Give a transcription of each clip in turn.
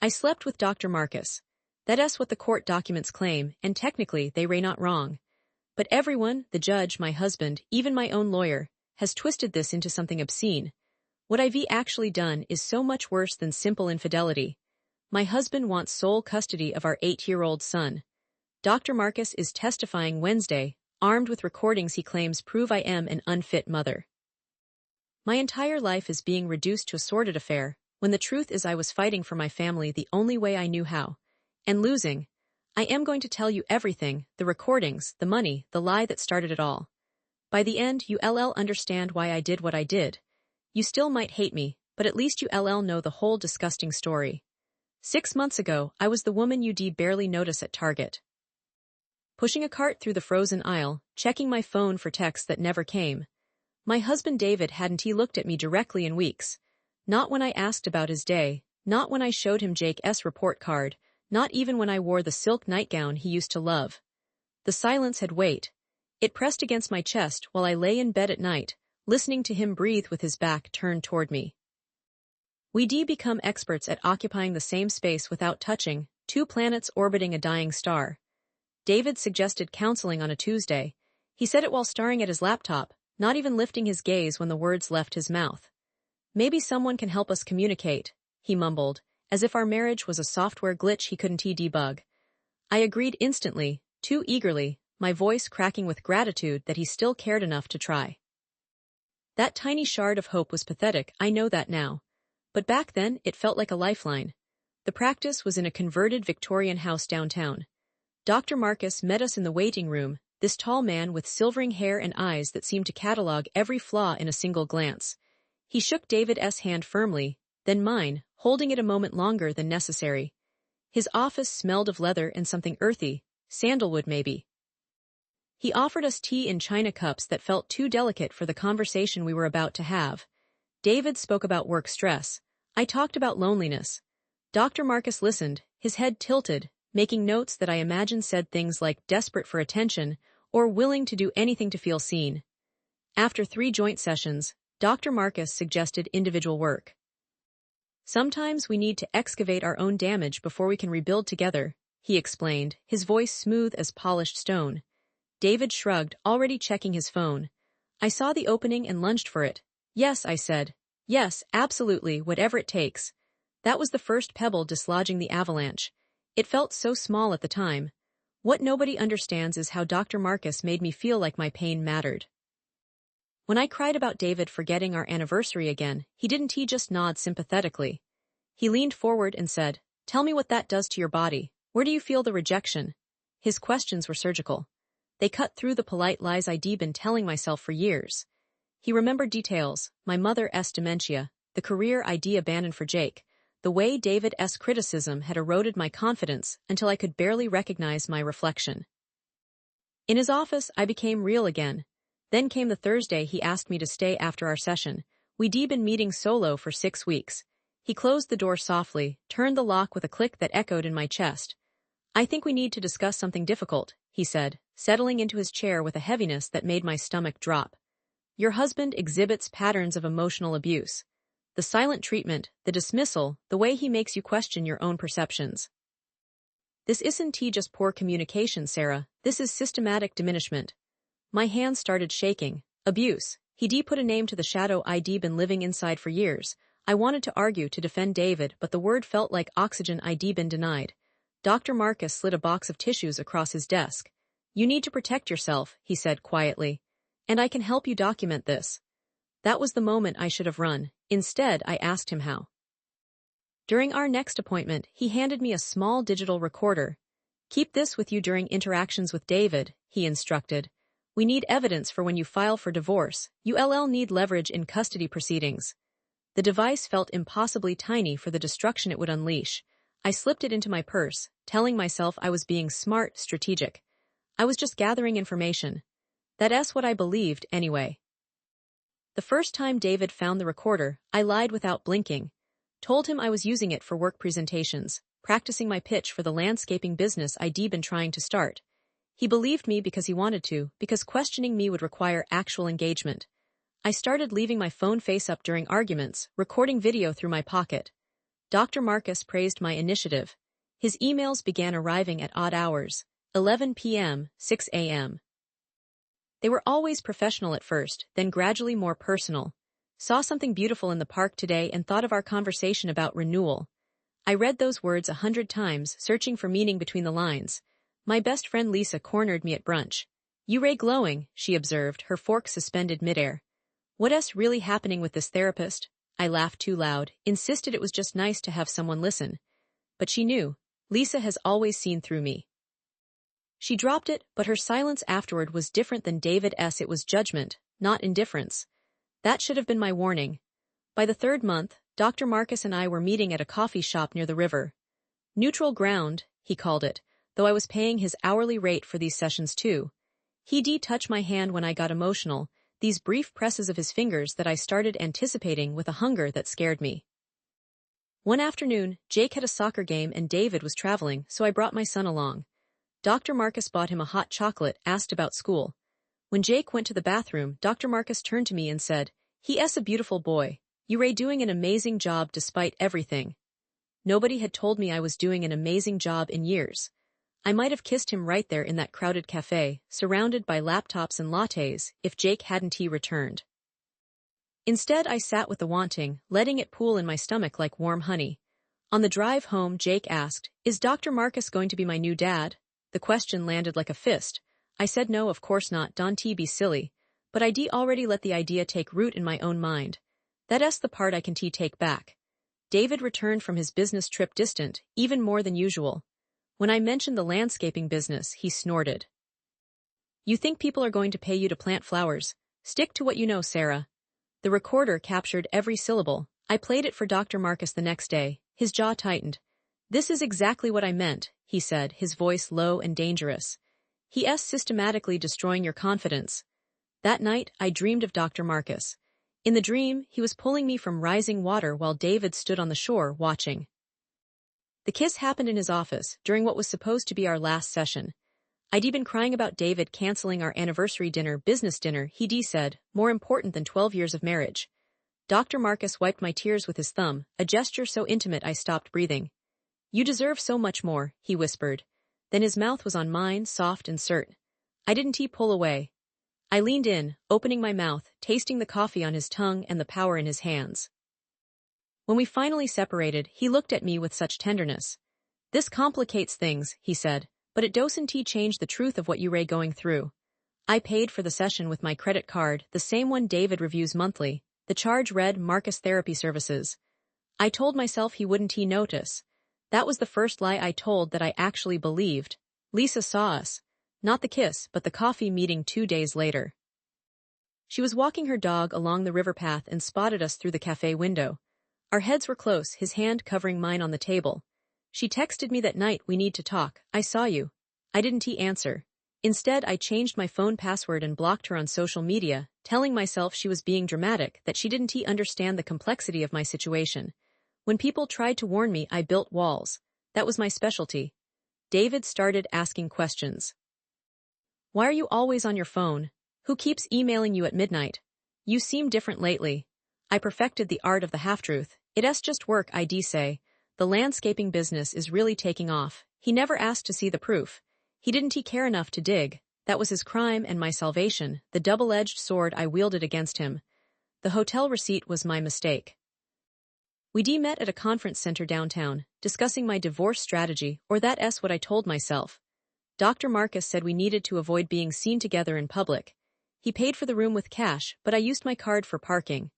I slept with Dr. Marcus. That's what the court documents claim, and technically they ray not wrong. But everyone, the judge, my husband, even my own lawyer, has twisted this into something obscene. What I've actually done is so much worse than simple infidelity. My husband wants sole custody of our 8-year-old son. Dr. Marcus is testifying Wednesday, armed with recordings he claims prove I am an unfit mother. My entire life is being reduced to a sordid affair, when the truth is I was fighting for my family the only way I knew how. And losing. I am going to tell you everything, the recordings, the money, the lie that started it all. By the end, you'll understand why I did what I did. You still might hate me, but at least you'll know the whole disgusting story. 6 months ago, I was the woman you'd barely notice at Target. Pushing a cart through the frozen aisle, checking my phone for texts that never came. My husband David hadn't looked at me directly in weeks. Not when I asked about his day, not when I showed him Jake's report card, not even when I wore the silk nightgown he used to love. The silence had weight. It pressed against my chest while I lay in bed at night, listening to him breathe with his back turned toward me. We'd become experts at occupying the same space without touching, 2 planets orbiting a dying star. David suggested counseling on a Tuesday. He said it while staring at his laptop, not even lifting his gaze when the words left his mouth. Maybe someone can help us communicate, he mumbled, as if our marriage was a software glitch he couldn't debug. I agreed instantly, too eagerly, my voice cracking with gratitude that he still cared enough to try. That tiny shard of hope was pathetic, I know that now. But back then, it felt like a lifeline. The practice was in a converted Victorian house downtown. Dr. Marcus met us in the waiting room, this tall man with silvering hair and eyes that seemed to catalog every flaw in a single glance. He shook David's hand firmly, then mine, holding it a moment longer than necessary. His office smelled of leather and something earthy, sandalwood maybe. He offered us tea in china cups that felt too delicate for the conversation we were about to have. David spoke about work stress. I talked about loneliness. Dr. Marcus listened, his head tilted, making notes that I imagine said things like desperate for attention or willing to do anything to feel seen. After 3 joint sessions, Dr. Marcus suggested individual work. Sometimes we need to excavate our own damage before we can rebuild together, he explained, his voice smooth as polished stone. David shrugged, already checking his phone. I saw the opening and lunged for it. Yes, I said. Yes, absolutely, whatever it takes. That was the first pebble dislodging the avalanche. It felt so small at the time. What nobody understands is how Dr. Marcus made me feel like my pain mattered. When I cried about David forgetting our anniversary again, he just nod sympathetically. He leaned forward and said, "Tell me what that does to your body. Where do you feel the rejection?" His questions were surgical. They cut through the polite lies I'd been telling myself for years. He remembered details, my mother's dementia, the career I'd abandoned for Jake, the way David's criticism had eroded my confidence until I could barely recognize my reflection. In his office, I became real again. Then came the Thursday he asked me to stay after our session. We'd been meeting solo for 6 weeks. He closed the door softly, turned the lock with a click that echoed in my chest. "I think we need to discuss something difficult," he said, settling into his chair with a heaviness that made my stomach drop. "Your husband exhibits patterns of emotional abuse. The silent treatment, the dismissal, the way he makes you question your own perceptions. This isn't just poor communication, Sarah. This is systematic diminishment." My hands started shaking. Abuse. He'd put a name to the shadow I'd been living inside for years. I wanted to argue to defend David, but the word felt like oxygen I'd been denied. Dr. Marcus slid a box of tissues across his desk. "You need to protect yourself," he said quietly. "And I can help you document this." That was the moment I should have run. Instead, I asked him how. During our next appointment, he handed me a small digital recorder. "Keep this with you during interactions with David," he instructed. "We need evidence for when you file for divorce. You'll need leverage in custody proceedings." The device felt impossibly tiny for the destruction it would unleash. I slipped it into my purse, telling myself I was being smart, strategic. I was just gathering information. That's what I believed, anyway. The first time David found the recorder, I lied without blinking. Told him I was using it for work presentations, practicing my pitch for the landscaping business I'd been trying to start. He believed me because he wanted to, because questioning me would require actual engagement. I started leaving my phone face up during arguments, recording video through my pocket. Dr. Marcus praised my initiative. His emails began arriving at odd hours, 11 p.m., 6 a.m. They were always professional at first, then gradually more personal. Saw something beautiful in the park today and thought of our conversation about renewal. I read those words 100 times, searching for meaning between the lines. My best friend Lisa cornered me at brunch. "You ray glowing," she observed, her fork suspended midair. "What's really happening with this therapist?" I laughed too loud, insisted it was just nice to have someone listen. But she knew. Lisa has always seen through me. She dropped it, but her silence afterward was different than David's. It was judgment, not indifference. That should have been my warning. By the third month, Dr. Marcus and I were meeting at a coffee shop near the river. Neutral ground, he called it, though I was paying his hourly rate for these sessions too. He'd touch my hand when I got emotional, these brief presses of his fingers that I started anticipating with a hunger that scared me. One afternoon, Jake had a soccer game and David was traveling, so I brought my son along. Dr. Marcus bought him a hot chocolate, asked about school. When Jake went to the bathroom, Dr. Marcus turned to me and said, "He's a beautiful boy. You're doing an amazing job despite everything." Nobody had told me I was doing an amazing job in years. I might have kissed him right there in that crowded cafe, surrounded by laptops and lattes, if Jake hadn't returned. Instead, I sat with the wanting, letting it pool in my stomach like warm honey. On the drive home, Jake asked, "Is Dr. Marcus going to be my new dad?" The question landed like a fist. I said no, of course not, don't be silly. But I'd already let the idea take root in my own mind. That's the part I can take back. David returned from his business trip distant, even more than usual. When I mentioned the landscaping business, he snorted. "You think people are going to pay you to plant flowers? Stick to what you know, Sarah." The recorder captured every syllable. I played it for Dr. Marcus the next day. His jaw tightened. "This is exactly what I meant," he said, his voice low and dangerous. "He's systematically destroying your confidence." That night, I dreamed of Dr. Marcus. In the dream, he was pulling me from rising water while David stood on the shore, watching. The kiss happened in his office, during what was supposed to be our last session. I'd been crying about David canceling our anniversary dinner, business dinner, he'd said, more important than 12 years of marriage. Dr. Marcus wiped my tears with his thumb, a gesture so intimate I stopped breathing. "You deserve so much more," he whispered. Then his mouth was on mine, soft and cert. I didn't pull away. I leaned in, opening my mouth, tasting the coffee on his tongue and the power in his hands. When we finally separated, he looked at me with such tenderness. "This complicates things," he said, "but it doesn't change the truth of what you're going through." I paid for the session with my credit card, the same one David reviews monthly. The charge read Marcus Therapy Services. I told myself he wouldn't notice. That was the first lie I told that I actually believed. Lisa saw us. Not the kiss, but the coffee meeting 2 days later. She was walking her dog along the river path and spotted us through the cafe window. Our heads were close, his hand covering mine on the table. She texted me that night, "We need to talk. I saw you." I didn't answer. Instead, I changed my phone password and blocked her on social media, telling myself she was being dramatic, that she didn't understand the complexity of my situation. When people tried to warn me, I built walls. That was my specialty. David started asking questions. "Why are you always on your phone? Who keeps emailing you at midnight? You seem different lately." I perfected the art of the half-truth. "It's just work, I'd say. The landscaping business is really taking off." He never asked to see the proof. He didn't care enough to dig. That was his crime and my salvation, the double-edged sword I wielded against him. The hotel receipt was my mistake. We met at a conference center downtown, discussing my divorce strategy, or that's what I told myself. Dr. Marcus said we needed to avoid being seen together in public. He paid for the room with cash, but I used my card for parking.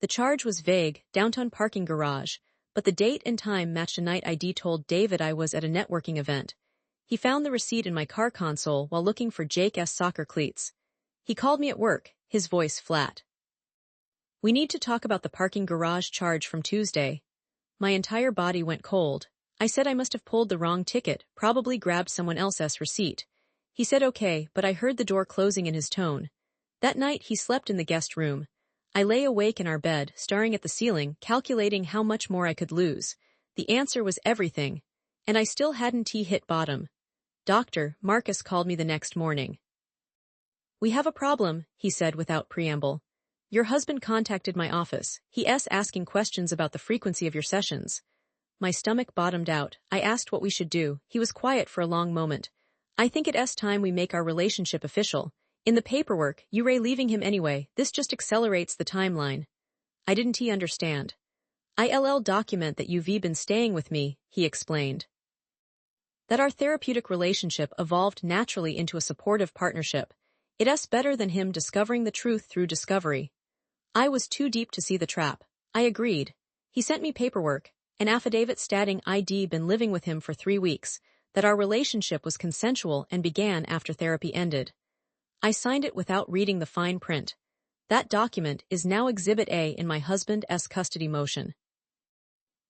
The charge was vague, downtown parking garage, but the date and time matched a night I'd told David I was at a networking event. He found the receipt in my car console while looking for Jake's soccer cleats. He called me at work, his voice flat. "We need to talk about the parking garage charge from Tuesday." My entire body went cold. I said I must have pulled the wrong ticket, probably grabbed someone else's receipt. He said okay, but I heard the door closing in his tone. That night he slept in the guest room. I lay awake in our bed, staring at the ceiling, calculating how much more I could lose. The answer was everything. And I still hadn't hit bottom. Dr. Marcus called me the next morning. "We have a problem," he said without preamble. "Your husband contacted my office. He's asking questions about the frequency of your sessions." My stomach bottomed out. I asked what we should do. He was quiet for a long moment. I think it's time we make our relationship official. In the paperwork, you Ray leaving him anyway. This just accelerates the timeline. I didn't he understand. ILL document that you've been staying with me, he explained. That our therapeutic relationship evolved naturally into a supportive partnership. It's better than him discovering the truth through discovery. I was too deep to see the trap. I agreed. He sent me paperwork, an affidavit stating I'd been living with him for 3 weeks, that our relationship was consensual and began after therapy ended. I signed it without reading the fine print. That document is now Exhibit A in my husband's custody motion.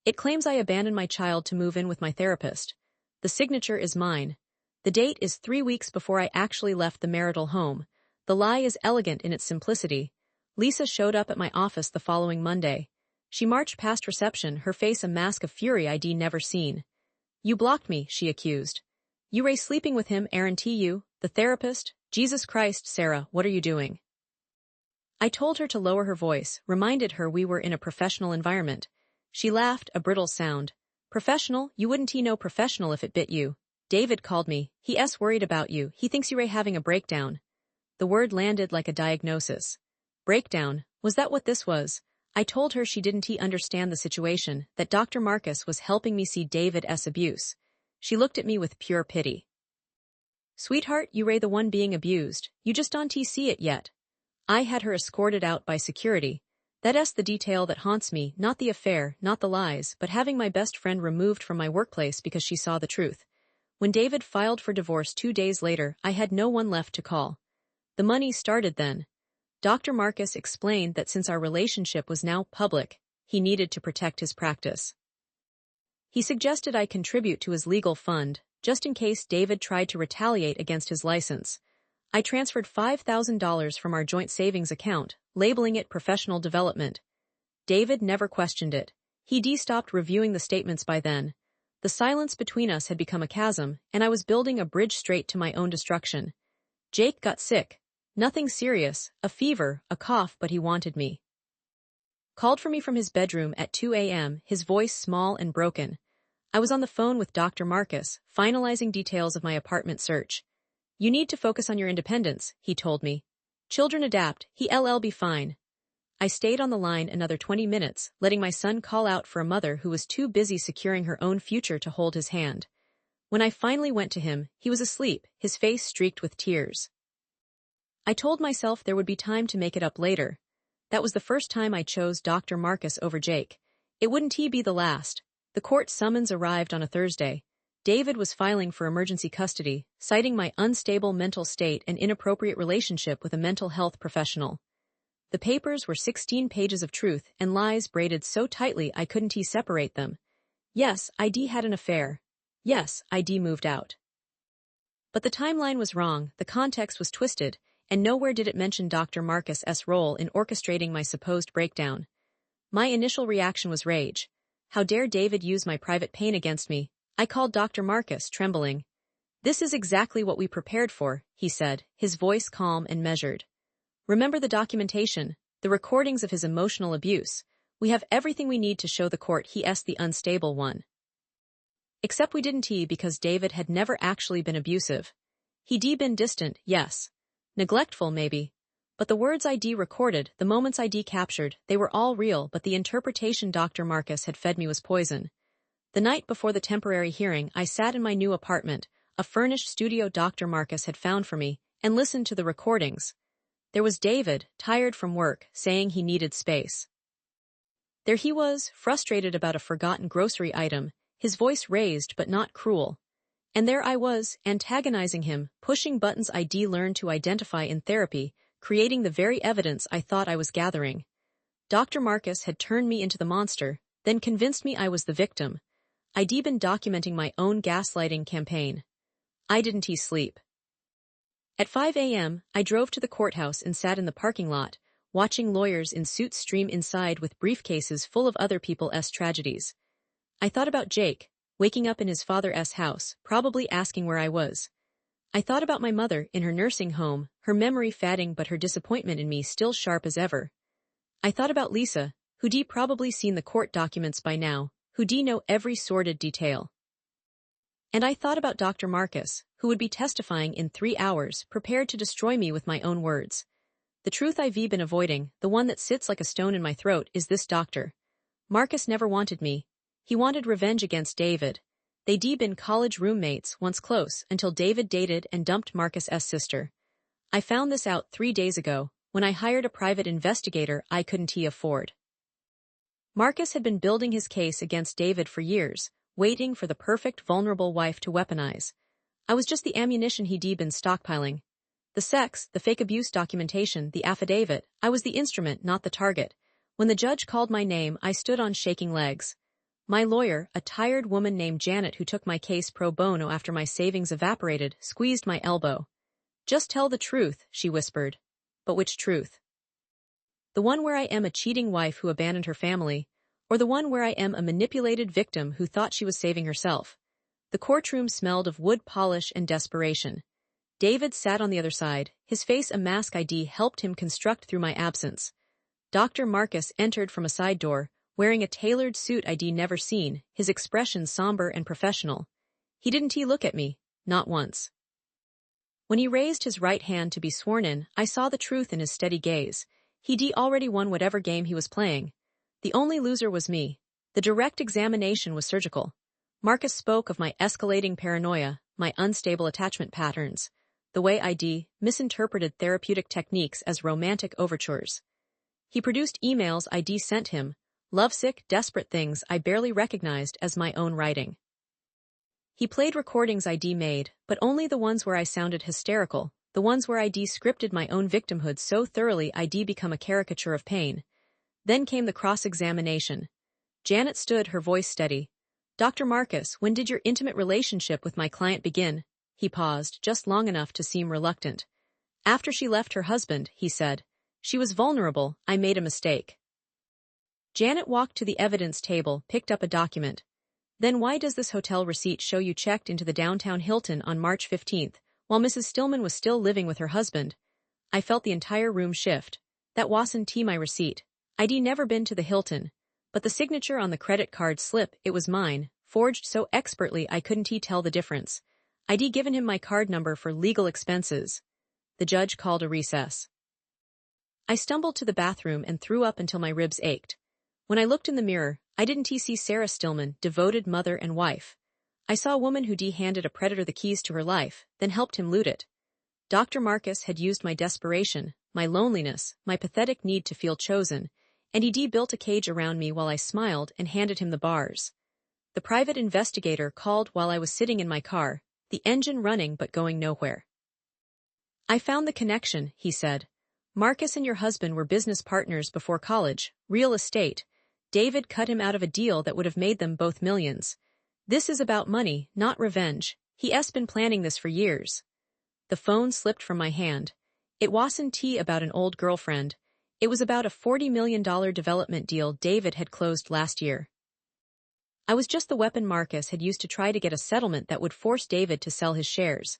It claims I abandoned my child to move in with my therapist. The signature is mine. The date is 3 weeks before I actually left the marital home. The lie is elegant in its simplicity. Lisa showed up at my office the following Monday. She marched past reception, her face a mask of fury I'd never seen. You blocked me, she accused. You Ray sleeping with him, Aaron T.U., the therapist? Jesus Christ, Sarah, what are you doing? I told her to lower her voice, reminded her we were in a professional environment. She laughed, a brittle sound. Professional? You wouldn't know professional if it bit you. David called me. He's worried about you. He thinks you Ray having a breakdown. The word landed like a diagnosis. Breakdown? Was that what this was? I told her she didn't understand the situation, that Dr. Marcus was helping me see David's abuse. She looked at me with pure pity. Sweetheart, you Ray the one being abused. You just don't see it yet. I had her escorted out by security. That's the detail that haunts me, not the affair, not the lies, but having my best friend removed from my workplace because she saw the truth. When David filed for divorce 2 days later, I had no one left to call. The money started then. Dr. Marcus explained that since our relationship was now public, he needed to protect his practice. He suggested I contribute to his legal fund, just in case David tried to retaliate against his license. I transferred $5,000 from our joint savings account, labeling it professional development. David never questioned it. He stopped reviewing the statements by then. The silence between us had become a chasm, and I was building a bridge straight to my own destruction. Jake got sick. Nothing serious, a fever, a cough, but he wanted me. Called for me from his bedroom at 2 a.m., his voice small and broken. I was on the phone with Dr. Marcus, finalizing details of my apartment search. You need to focus on your independence, he told me. Children adapt, he'll be fine. I stayed on the line another 20 minutes, letting my son call out for a mother who was too busy securing her own future to hold his hand. When I finally went to him, he was asleep, his face streaked with tears. I told myself there would be time to make it up later. That was the first time I chose Dr. Marcus over Jake. It wouldn't be the last. The court summons arrived on a Thursday. David was filing for emergency custody, citing my unstable mental state and inappropriate relationship with a mental health professional. The papers were 16 pages of truth and lies braided so tightly I couldn't separate them. Yes, I'd had an affair. Yes, I'd moved out. But the timeline was wrong, the context was twisted, and nowhere did it mention Dr. Marcus's role in orchestrating my supposed breakdown. My initial reaction was rage. How dare David use my private pain against me? I called Dr. Marcus, trembling. This is exactly what we prepared for, he said, his voice calm and measured. Remember the documentation, the recordings of his emotional abuse. We have everything we need to show the court he's the unstable one. Except we didn't because David had never actually been abusive. He'd been distant, yes. Neglectful, maybe. But the words I'd recorded, the moments I'd captured, they were all real, but the interpretation Dr. Marcus had fed me was poison. The night before the temporary hearing, I sat in my new apartment, a furnished studio Dr. Marcus had found for me, and listened to the recordings. There was David, tired from work, saying he needed space. There he was, frustrated about a forgotten grocery item, his voice raised but not cruel. And there I was, antagonizing him, pushing buttons I'd learned to identify in therapy, creating the very evidence I thought I was gathering. Dr. Marcus had turned me into the monster, then convinced me I was the victim. I'd been documenting my own gaslighting campaign. I didn't sleep. At 5 a.m., I drove to the courthouse and sat in the parking lot, watching lawyers in suits stream inside with briefcases full of other people's tragedies. I thought about Jake, waking up in his father's house, probably asking where I was. I thought about my mother in her nursing home, her memory fading but her disappointment in me still sharp as ever. I thought about Lisa, who'd probably seen the court documents by now, who know every sordid detail. And I thought about Dr. Marcus, who would be testifying in 3 hours, prepared to destroy me with my own words. The truth I've been avoiding, the one that sits like a stone in my throat, is this doctor. Marcus never wanted me. He wanted revenge against David. They'd been college roommates, once close, until David dated and dumped Marcus's sister. I found this out 3 days ago, when I hired a private investigator I couldn't afford. Marcus had been building his case against David for years, waiting for the perfect vulnerable wife to weaponize. I was just the ammunition he'd been stockpiling. The sex, the fake abuse documentation, the affidavit, I was the instrument, not the target. When the judge called my name, I stood on shaking legs. My lawyer, a tired woman named Janet who took my case pro bono after my savings evaporated, squeezed my elbow. "Just tell the truth," she whispered. "But which truth? The one where I am a cheating wife who abandoned her family, or the one where I am a manipulated victim who thought she was saving herself?" The courtroom smelled of wood polish and desperation. David sat on the other side, his face a mask I'd helped him construct through my absence. Dr. Marcus entered from a side door, wearing a tailored suit I'd never seen, his expression somber and professional. He didn't look at me, not once. When he raised his right hand to be sworn in, I saw the truth in his steady gaze. He'd already won whatever game he was playing. The only loser was me. The direct examination was surgical. Marcus spoke of my escalating paranoia, my unstable attachment patterns, the way I'd misinterpreted therapeutic techniques as romantic overtures. He produced emails I'd sent him, lovesick, desperate things I barely recognized as my own writing. He played recordings I'd made, but only the ones where I sounded hysterical, the ones where I'd scripted my own victimhood so thoroughly I'd become a caricature of pain. Then came the cross-examination. Janet stood, her voice steady. "Dr. Marcus, when did your intimate relationship with my client begin?" He paused, just long enough to seem reluctant. "After she left her husband," he said. "She was vulnerable, I made a mistake." Janet walked to the evidence table, picked up a document. "Then why does this hotel receipt show you checked into the downtown Hilton on March 15th, while Mrs. Stillman was still living with her husband?" I felt the entire room shift. That wasn't my receipt. I'd never been to the Hilton. But the signature on the credit card slip, it was mine, forged so expertly I couldn't tell the difference. I'd given him my card number for legal expenses. The judge called a recess. I stumbled to the bathroom and threw up until my ribs ached. When I looked in the mirror, I didn't see Sarah Stillman, devoted mother and wife. I saw a woman who handed a predator the keys to her life, then helped him loot it. Dr. Marcus had used my desperation, my loneliness, my pathetic need to feel chosen, and he built a cage around me while I smiled and handed him the bars. The private investigator called while I was sitting in my car, the engine running but going nowhere. "I found the connection," he said. "Marcus and your husband were business partners before college, real estate. David cut him out of a deal that would have made them both millions. This is about money, not revenge. He's been planning this for years." The phone slipped from my hand. It wasn't about an old girlfriend. It was about a $40 million development deal David had closed last year. I was just the weapon Marcus had used to try to get a settlement that would force David to sell his shares.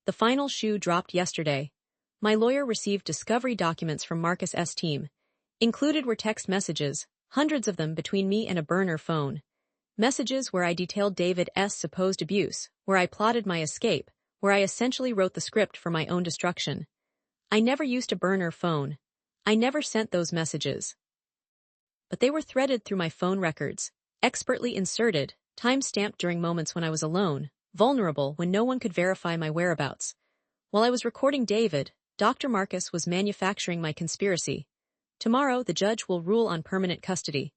The final shoe dropped yesterday. My lawyer received discovery documents from Marcus's team. Included were text messages, hundreds of them between me and a burner phone. Messages where I detailed David's supposed abuse, where I plotted my escape, where I essentially wrote the script for my own destruction. I never used a burner phone. I never sent those messages. But they were threaded through my phone records, expertly inserted, time-stamped during moments when I was alone, vulnerable when no one could verify my whereabouts. While I was recording David, Dr. Marcus was manufacturing my conspiracy. Tomorrow, the judge will rule on permanent custody.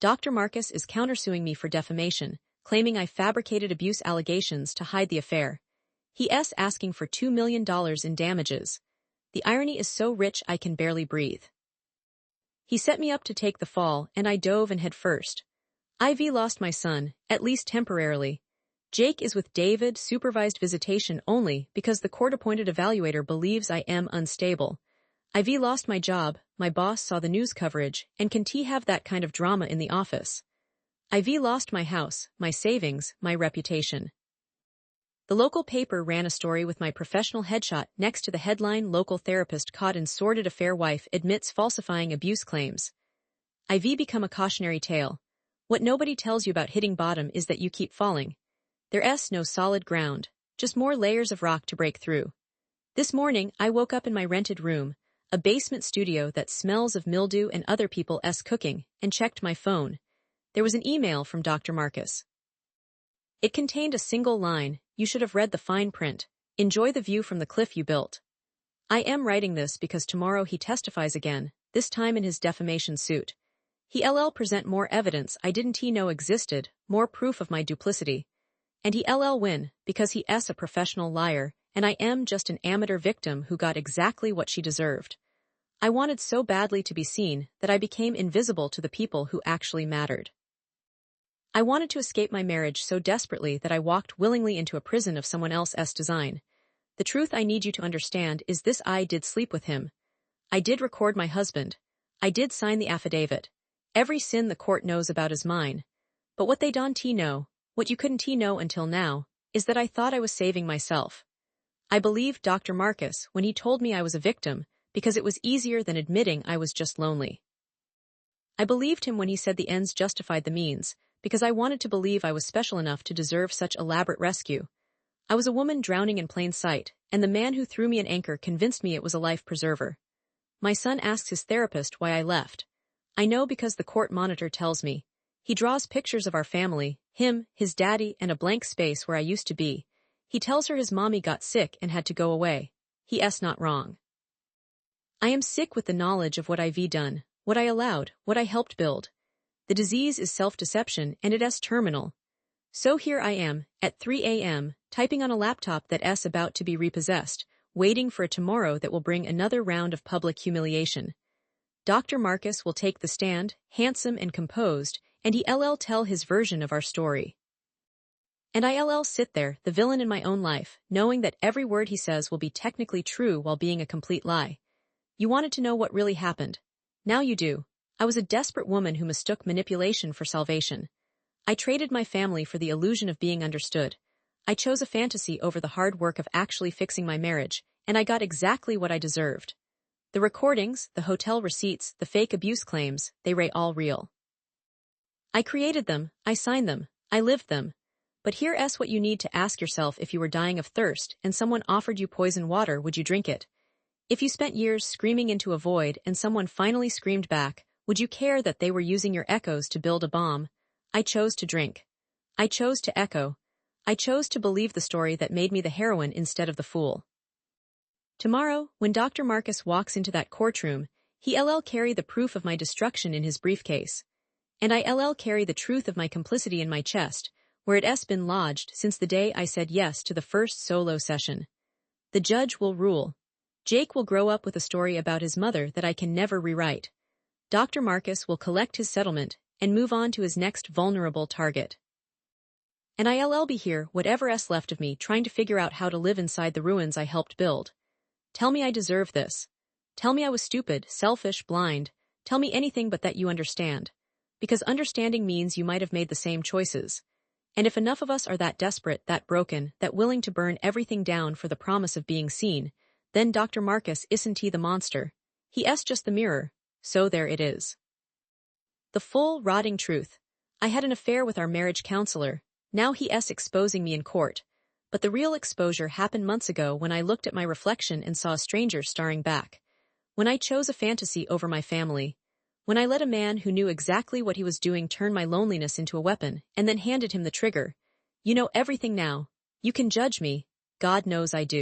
Dr. Marcus is countersuing me for defamation, claiming I fabricated abuse allegations to hide the affair. He's asking for $2 million in damages. The irony is so rich I can barely breathe. He set me up to take the fall, and I dove in head first. I've lost my son, at least temporarily. Jake is with David, supervised visitation only because the court-appointed evaluator believes I am unstable. I've lost my job, my boss saw the news coverage, and can have that kind of drama in the office. I've lost my house, my savings, my reputation. The local paper ran a story with my professional headshot next to the headline "Local therapist caught in sordid affair, wife admits falsifying abuse claims." I've become a cautionary tale. What nobody tells you about hitting bottom is that you keep falling. There's no solid ground, just more layers of rock to break through. This morning, I woke up in my rented room, a basement studio that smells of mildew and other people's cooking, and checked my phone. There was an email from Dr. Marcus. It contained a single line: "You should have read the fine print. Enjoy the view from the cliff you built." I am writing this because tomorrow he testifies again, this time in his defamation suit. He'll present more evidence I didn't know existed, more proof of my duplicity. And he'll win, because he's a professional liar, and I am just an amateur victim who got exactly what she deserved. I wanted so badly to be seen that I became invisible to the people who actually mattered. I wanted to escape my marriage so desperately that I walked willingly into a prison of someone else's design. The truth I need you to understand is this: I did sleep with him. I did record my husband. I did sign the affidavit. Every sin the court knows about is mine. But what they don't know, what you couldn't know until now, is that I thought I was saving myself. I believed Dr. Marcus when he told me I was a victim, because it was easier than admitting I was just lonely. I believed him when he said the ends justified the means, because I wanted to believe I was special enough to deserve such elaborate rescue. I was a woman drowning in plain sight, and the man who threw me an anchor convinced me it was a life preserver. My son asks his therapist why I left. I know because the court monitor tells me. He draws pictures of our family, him, his daddy, and a blank space where I used to be. He tells her his mommy got sick and had to go away. He's not wrong. I am sick with the knowledge of what I've done, what I allowed, what I helped build. The disease is self-deception, and it's terminal. So here I am, at 3 a.m., typing on a laptop that's about to be repossessed, waiting for a tomorrow that will bring another round of public humiliation. Dr. Marcus will take the stand, handsome and composed, and he'll tell his version of our story. And I'll sit there, the villain in my own life, knowing that every word he says will be technically true while being a complete lie. You wanted to know what really happened. Now you do. I was a desperate woman who mistook manipulation for salvation. I traded my family for the illusion of being understood. I chose a fantasy over the hard work of actually fixing my marriage, and I got exactly what I deserved. The recordings, the hotel receipts, the fake abuse claims, they were all real. I created them, I signed them, I lived them. But here's what you need to ask yourself: if you were dying of thirst and someone offered you poison water, would you drink it? If you spent years screaming into a void and someone finally screamed back, would you care that they were using your echoes to build a bomb? I chose to drink. I chose to echo. I chose to believe the story that made me the heroine instead of the fool. Tomorrow, when Dr. Marcus walks into that courtroom, he'll carry the proof of my destruction in his briefcase. And I'll carry the truth of my complicity in my chest, where it's been lodged since the day I said yes to the first solo session. The judge will rule. Jake will grow up with a story about his mother that I can never rewrite. Dr. Marcus will collect his settlement and move on to his next vulnerable target. And I'll be here, whatever's left of me, trying to figure out how to live inside the ruins I helped build. Tell me I deserve this. Tell me I was stupid, selfish, blind. Tell me anything but that you understand. Because understanding means you might have made the same choices. And if enough of us are that desperate, that broken, that willing to burn everything down for the promise of being seen, then Dr. Marcus isn't he the monster. He's just the mirror. So there it is. The full, rotting truth. I had an affair with our marriage counselor. Now he's exposing me in court. But the real exposure happened months ago when I looked at my reflection and saw a stranger staring back. When I chose a fantasy over my family. When I let a man who knew exactly what he was doing turn my loneliness into a weapon and then handed him the trigger. You know everything now. You can judge me. God knows I do.